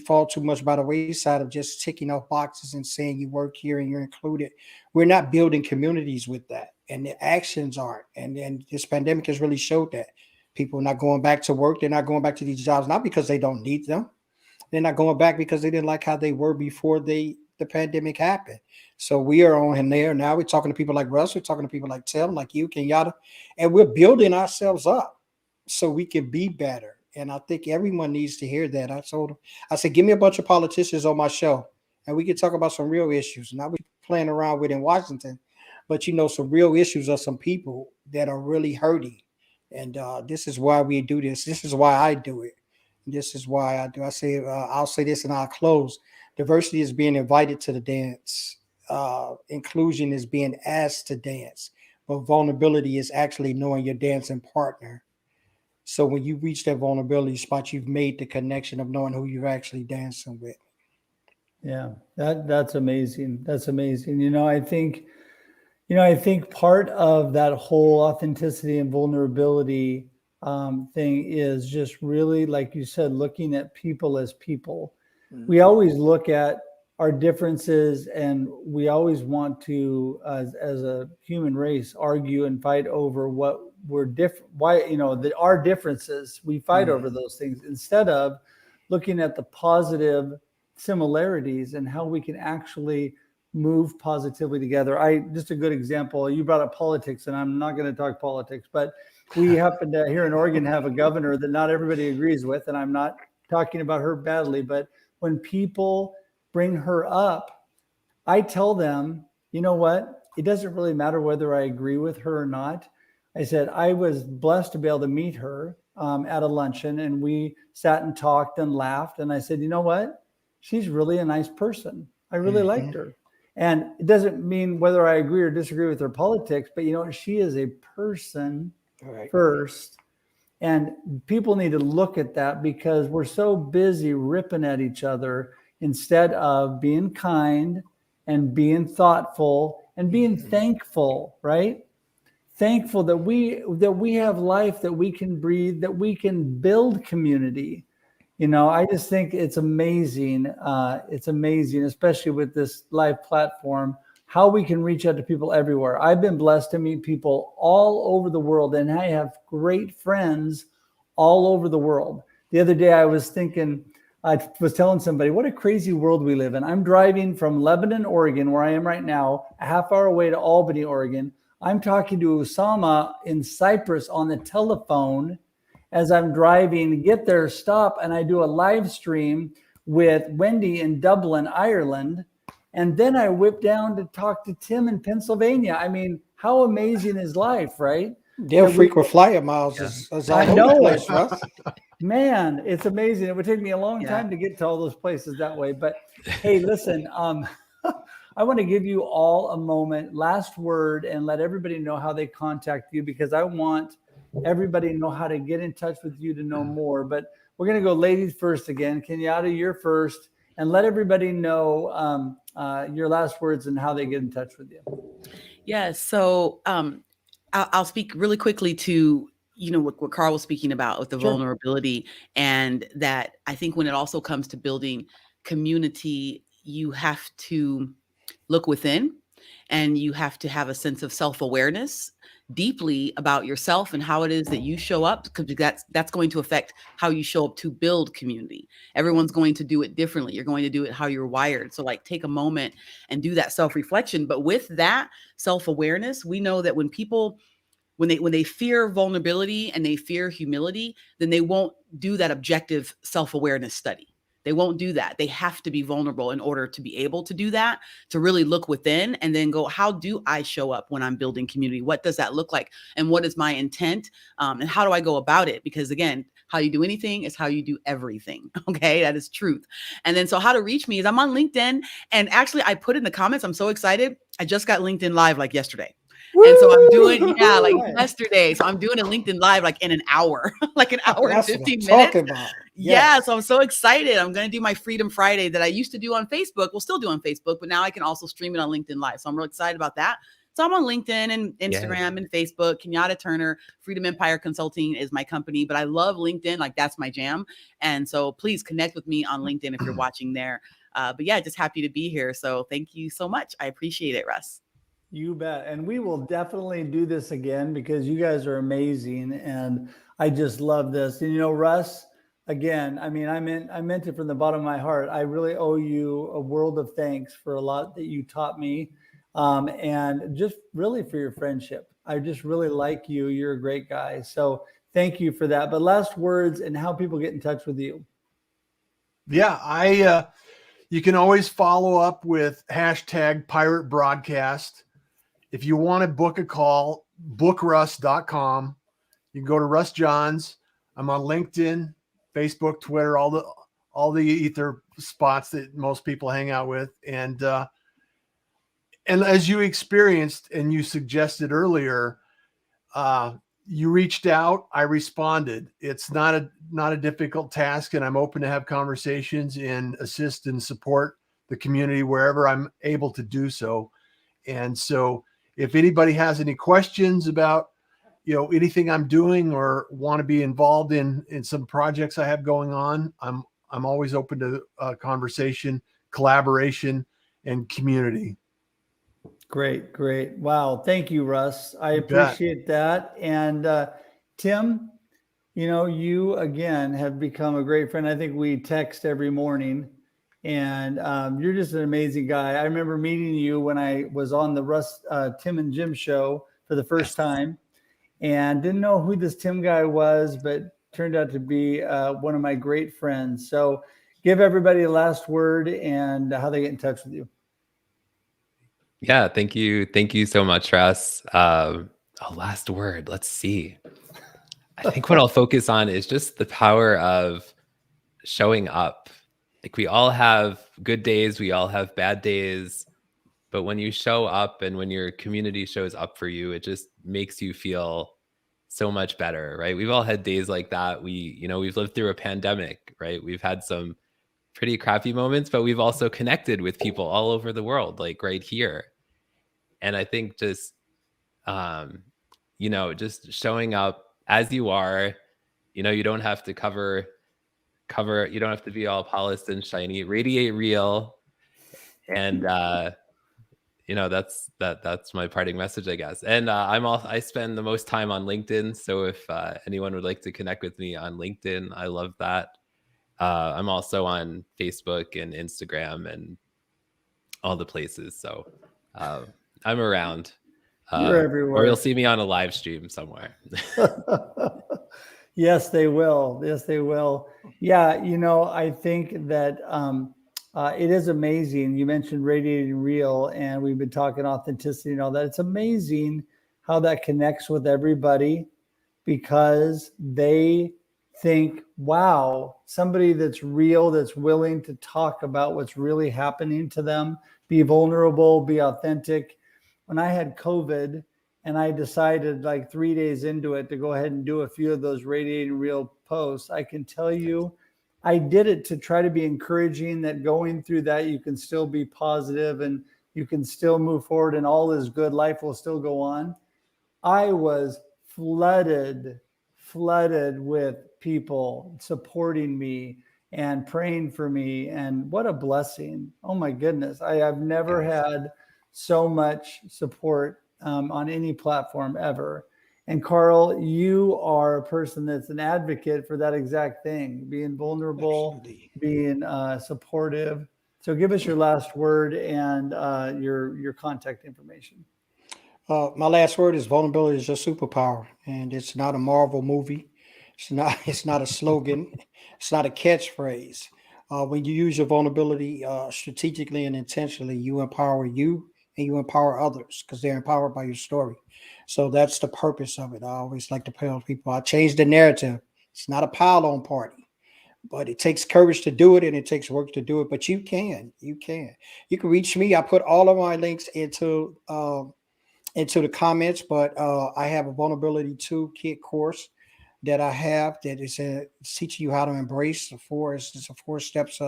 [SPEAKER 5] fall too much by the wayside of just ticking off boxes and saying you work here and you're included. We're not building communities with that, and the actions aren't. And this pandemic has really showed that. People are not going back to work. They're not going back to these jobs, not because they don't need them, They're not going back because they didn't like how they were before the pandemic happened. So we are on in there now. We're talking to people like Russ. We're talking to people like Tim, like you, Kenyatta, and we're building ourselves up so we can be better. And I think everyone needs to hear that. I told them, I said, give me a bunch of politicians on my show, and we can talk about some real issues. Not what you're playing around with in Washington, but some real issues of some people that are really hurting. And this is why we do this. This is why I do it. This is why I do. I say, I'll say this and I'll close. Diversity is being invited to the dance. Inclusion is being asked to dance. But vulnerability is actually knowing your dancing partner. So when you reach that vulnerability spot, you've made the connection of knowing who you're actually dancing with.
[SPEAKER 1] Yeah, that's amazing. That's amazing. I think part of that whole authenticity and vulnerability thing is just really, like you said, looking at people as people. We always look at our differences, and we always want to, as a human race, argue and fight over what we're different. Why, our differences, we fight over those things instead of looking at the positive similarities and how we can actually move positively together. Just a good example, you brought up politics, and I'm not going to talk politics, but we happen to here in Oregon have a governor that not everybody agrees with, and I'm not talking about her badly, but when people bring her up, I tell them, you know what? It doesn't really matter whether I agree with her or not. I said, I was blessed to be able to meet her at a luncheon, and we sat and talked and laughed. And I said, you know what? She's really a nice person. I really liked her. And it doesn't mean whether I agree or disagree with her politics, but she is a person first. And people need to look at that, because we're so busy ripping at each other instead of being kind and being thoughtful and being thankful, right? Thankful that we have life, that we can breathe, that we can build community. I just think it's amazing. It's amazing, especially with this live platform, how we can reach out to people everywhere. I've been blessed to meet people all over the world, and I have great friends all over the world. The other day I was telling somebody, what a crazy world we live in. I'm driving from Lebanon, Oregon, where I am right now, a half hour away to Albany, Oregon. I'm talking to Osama in Cyprus on the telephone as I'm driving, get there, stop, and I do a live stream with Wendy in Dublin, Ireland. And then I whip down to talk to Tim in Pennsylvania. I mean, how amazing is life, right?
[SPEAKER 5] Their frequent flyer miles is all over the place, Russ.
[SPEAKER 1] Man, it's amazing. It would take me a long time to get to all those places that way. But hey, listen, I want to give you all a moment, last word, and let everybody know how they contact you, because I want everybody to know how to get in touch with you to know more. But we're going to go ladies first again. Kenyatta, you're first, and let everybody know your last words and how they get in touch with you.
[SPEAKER 2] Yes. So I'll speak really quickly to what Carl was speaking about with the vulnerability, and that I think when it also comes to building community, you have to look within, and you have to have a sense of self-awareness deeply about yourself and how it is that you show up, because that's going to affect how you show up to build community. Everyone's going to do it differently. You're going to do it how you're wired. So take a moment and do that self-reflection. But with that self-awareness, we know that when people, when they fear vulnerability and they fear humility, then they won't do that objective self-awareness study. They won't do that. They have to be vulnerable in order to be able to do that, to really look within and then go, how do I show up when I'm building community? What does that look like? And what is my intent? And how do I go about it? Because again, how you do anything is how you do everything. Okay, that is truth. And then so how to reach me is I'm on LinkedIn. And actually I put in the comments, I'm so excited. I just got LinkedIn Live yesterday. And so I'm doing, yesterday. So I'm doing a LinkedIn Live in an hour, an hour and 15 minutes. Yeah. So I'm so excited. I'm going to do my Freedom Friday that I used to do on Facebook. We'll still do on Facebook, but now I can also stream it on LinkedIn Live. So I'm really excited about that. So I'm on LinkedIn and Instagram and Facebook. Kenyatta Turner, Freedom Empire Consulting is my company, but I love LinkedIn. That's my jam. And so please connect with me on LinkedIn if you're watching there. But yeah, just happy to be here. So thank you so much. I appreciate it, Russ.
[SPEAKER 1] You bet. And we will definitely do this again, because you guys are amazing. And I just love this. And Russ, again, I mean, I meant it from the bottom of my heart. I really owe you a world of thanks for a lot that you taught me, and just really for your friendship. I just really like you. You're a great guy. So thank you for that. But last words and how people get in touch with you.
[SPEAKER 3] Yeah, you can always follow up with hashtag Pirate Broadcast. If you want to book a call, bookruss.com. You can go to Russ Johns. I'm on LinkedIn, Facebook, Twitter, all the ether spots that most people hang out with. And as you experienced and you suggested earlier, you reached out, I responded. It's not a difficult task, and I'm open to have conversations and assist and support the community wherever I'm able to do so. And so if anybody has any questions about, anything I'm doing or want to be involved in some projects I have going on, I'm always open to conversation, collaboration, and community.
[SPEAKER 1] Great, great. Wow. Thank you, Russ. I
[SPEAKER 3] You bet.
[SPEAKER 1] appreciate that. And Tim, you again have become a great friend. I think we text every morning, and you're just an amazing guy. I remember meeting you when I was on the Russ, Tim and Jim show for the first time, and didn't know who this Tim guy was, but turned out to be one of my great friends. So give everybody a last word and how they get in touch with you.
[SPEAKER 4] Yeah, thank you. Thank you so much, Russ. A last word. Let's see. I think what I'll focus on is just the power of showing up. Like, we all have good days, we all have bad days, but when you show up and when your community shows up for you, it just makes you feel so much better, right? We've all had days like that. We've lived through a pandemic, right? We've had some pretty crappy moments, but we've also connected with people all over the world, like right here. And I think just, just showing up as you are, you don't have to cover, you don't have to be all polished and shiny, radiate real. And, that's my parting message, I guess. And I spend the most time on LinkedIn. So if anyone would like to connect with me on LinkedIn, I love that. I'm also on Facebook and Instagram and all the places. So I'm around.
[SPEAKER 1] You're everywhere.
[SPEAKER 4] Or you'll see me on a live stream somewhere.
[SPEAKER 1] Yes, they will. Yes, they will. Yeah, I think that it is amazing. You mentioned radiating real, and we've been talking authenticity and all that. It's amazing how that connects with everybody because they think, wow, somebody that's real, that's willing to talk about what's really happening to them, be vulnerable, be authentic. When I had COVID and I decided like 3 days into it to go ahead and do a few of those radiating real posts, I can tell you, I did it to try to be encouraging that going through that, you can still be positive and you can still move forward and all is good. Life will still go on. I was flooded with people supporting me and praying for me. And what a blessing. Oh my goodness. I've never had so much support on any platform ever. And Carl, you are a person that's an advocate for that exact thing, being vulnerable,
[SPEAKER 5] Absolutely.
[SPEAKER 1] being supportive. So give us your last word and your contact information.
[SPEAKER 5] My last word is vulnerability is your superpower, and it's not a Marvel movie. It's not a slogan. It's not a catchphrase. When you use your vulnerability strategically and intentionally, you empower you and you empower others because they're empowered by your story. So that's the purpose of it. I always like to tell people, I change the narrative. It's not a pile-on party, but it takes courage to do it and it takes work to do it. But you can reach me. I put all of my links into the comments, but I have a vulnerability toolkit course that I have that is teaching you how to embrace the four steps,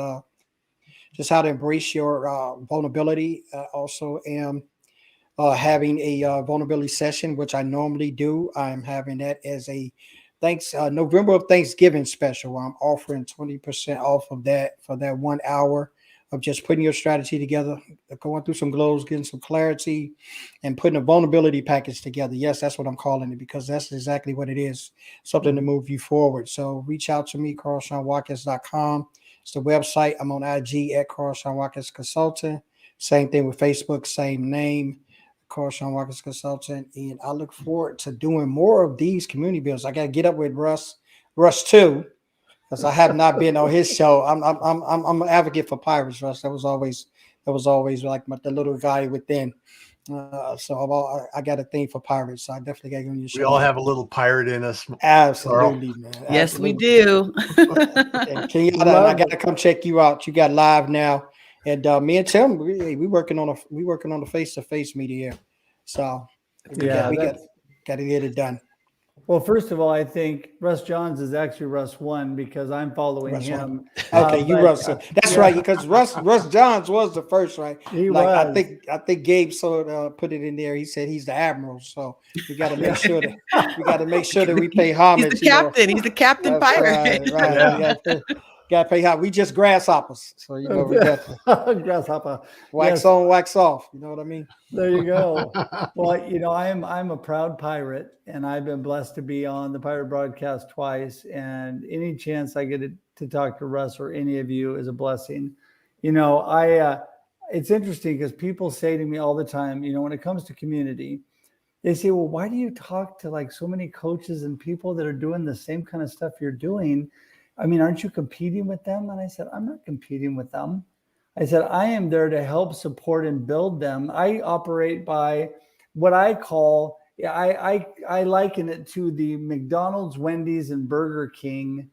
[SPEAKER 5] just how to embrace your vulnerability. Also am having a vulnerability session, which I normally do. I'm having that as a November of Thanksgiving special where I'm offering 20% off of that for that 1 hour of just putting your strategy together, going through some goals, getting some clarity, and putting a vulnerability package together. Yes, that's what I'm calling it, because that's exactly what it is, something to move you forward. So reach out to me, CarlShawnWatkins.com. It's the website. I'm on IG at Carl Shawn Watkins Consultant. Same thing with Facebook, same name, Carl Shawn Watkins Consultant. And I look forward to doing more of these community builds. I got to get up with Russ too, because I have not been on his show. I'm an advocate for pirates, Russ. That was always like the little guy within. So I got a thing for pirates. So I definitely got to get on your show.
[SPEAKER 3] We all have a little pirate in us.
[SPEAKER 5] Absolutely, man.
[SPEAKER 2] Yes,
[SPEAKER 5] Absolutely.
[SPEAKER 2] we do.
[SPEAKER 5] And Kenyatta, and I got to come check you out. You got live now, and me and Tim, we working on the face-to-face media. So we got to get it done.
[SPEAKER 1] Well, first of all, I think Russ Johns is actually Russ 1 because I'm following him.
[SPEAKER 5] Okay, you Russ. That's right, because Russ Johns was the first, right?
[SPEAKER 1] He was.
[SPEAKER 5] I think Gabe put it in there. He said he's the admiral, so we got to make sure that we pay homage.
[SPEAKER 2] He's the captain. He's the captain pirate.
[SPEAKER 5] Right. Yeah. Got to pay homage. We just grasshoppers, so we got to
[SPEAKER 1] grasshopper.
[SPEAKER 5] Wax on, wax off. You know what I mean?
[SPEAKER 1] There you go. Well, I'm a proud pirate, and I've been blessed to be on the Pirate Broadcast twice. And any chance I get to talk to Russ or any of you is a blessing. It's interesting because people say to me all the time, when it comes to community, they say, well, why do you talk to like so many coaches and people that are doing the same kind of stuff you're doing? I mean, aren't you competing with them? And I said, I'm not competing with them. I said, I am there to help support and build them. I operate by what I call, I liken it to the McDonald's, Wendy's, and Burger King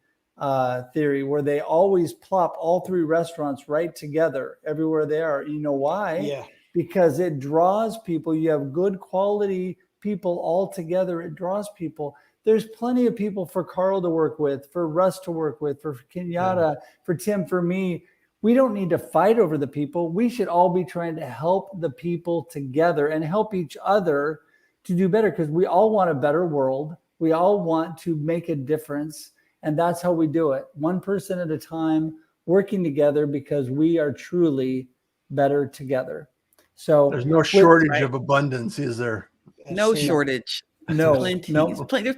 [SPEAKER 1] theory, where they always plop all three restaurants right together everywhere they are. You know why?
[SPEAKER 5] Yeah.
[SPEAKER 1] Because it draws people. You have good quality people all together. It draws people. There's plenty of people for Carl to work with, for Russ to work with, for Kenyatta, for Tim, for me. We don't need to fight over the people. We should all be trying to help the people together and help each other to do better, because we all want a better world. We all want to make a difference. And that's how we do it. One person at a time, working together, because we are truly better together. So
[SPEAKER 3] there's no shortage of abundance, is there?
[SPEAKER 2] No shortage.
[SPEAKER 1] No,
[SPEAKER 2] plenty.
[SPEAKER 1] no.
[SPEAKER 2] There's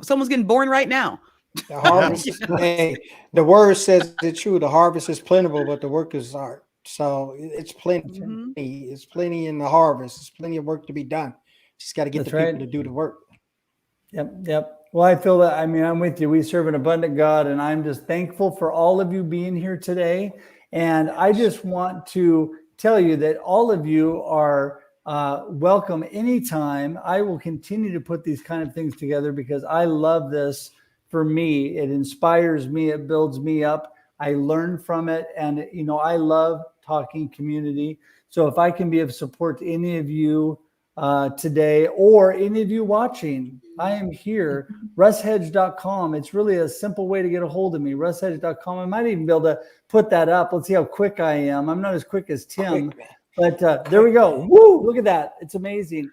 [SPEAKER 2] someone's getting born right now.
[SPEAKER 5] The harvest, the word says it's true. The harvest is plentiful, but the workers aren't. So it's plenty.
[SPEAKER 2] Mm-hmm.
[SPEAKER 5] It's plenty in the harvest. There's plenty of work to be done. Just got to get people to do the work.
[SPEAKER 1] Yep. Well, I feel that, I'm with you. We serve an abundant God, and I'm just thankful for all of you being here today. And I just want to tell you that all of you are welcome anytime. I will continue to put these kind of things together because I love this. For me, it inspires me. It builds me up. I learn from it. And, I love talking community. So if I can be of support to any of you today, or any of you watching, I am here. RussHedge.com. It's really a simple way to get a hold of me. RussHedge.com. I might even be able to put that up. Let's see how quick I am. I'm not as quick as Tim, but there we go. Woo! Look at that. It's amazing.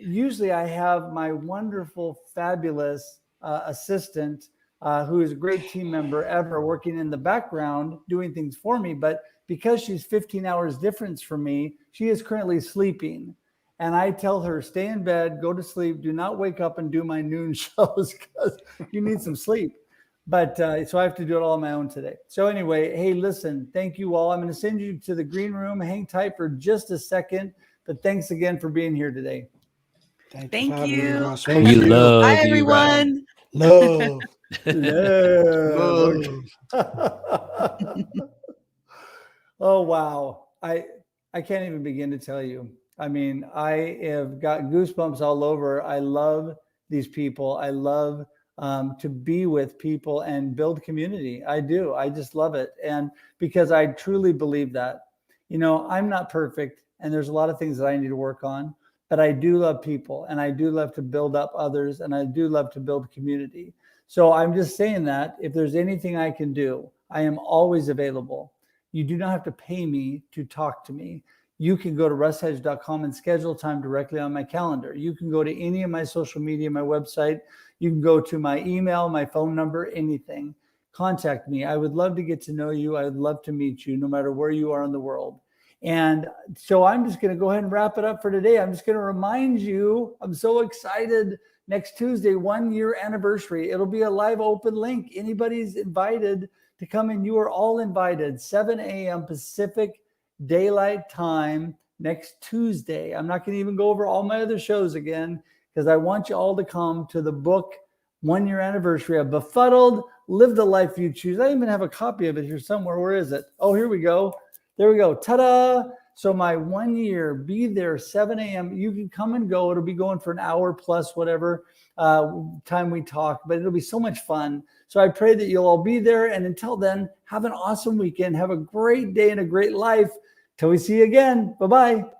[SPEAKER 1] Usually I have my wonderful, fabulous assistant, who is a great team member ever, working in the background, doing things for me. But because she's 15 hours difference from me, she is currently sleeping. And I tell her, stay in bed, go to sleep, do not wake up and do my noon shows because you need some sleep. But so I have to do it all on my own today. So anyway, hey, listen, thank you all. I'm going to send you to the green room. Hang tight for just a second. But thanks again for being here today.
[SPEAKER 2] Thank you.
[SPEAKER 4] We love
[SPEAKER 2] Bye,
[SPEAKER 4] you, Russ.
[SPEAKER 2] everyone.
[SPEAKER 5] Love.
[SPEAKER 1] Oh, wow. I can't even begin to tell you. I have got goosebumps all over. I love these people. I love to be with people and build community. I do. I just love it. And because I truly believe that, I'm not perfect and there's a lot of things that I need to work on, but I do love people and I do love to build up others and I do love to build community. So I'm just saying that if there's anything I can do, I am always available. You do not have to pay me to talk to me. You can go to russhedge.com and schedule time directly on my calendar. You can go to any of my social media, my website. You can go to my email, my phone number, anything. contact me. I would love to get to know you. I would love to meet you no matter where you are in the world. And so I'm just going to go ahead and wrap it up for today. I'm just going to remind you, I'm so excited. Next Tuesday, 1 year anniversary. It'll be a live open link. Anybody's invited to come in. You are all invited. 7 a.m. Pacific Daylight Time next Tuesday. I'm not going to even go over all my other shows again because I want you all to come to the book 1 year anniversary of Befuddled, Live the Life You Choose. I even have a copy of it here somewhere. Where is it? Oh, here we go. There we go. Ta-da. So my 1 year, be there 7 a.m. You can come and go. It'll be going for an hour plus whatever time we talk, but it'll be so much fun. So I pray that you'll all be there. And until then, have an awesome weekend. Have a great day and a great life. Till we see you again. Bye-bye.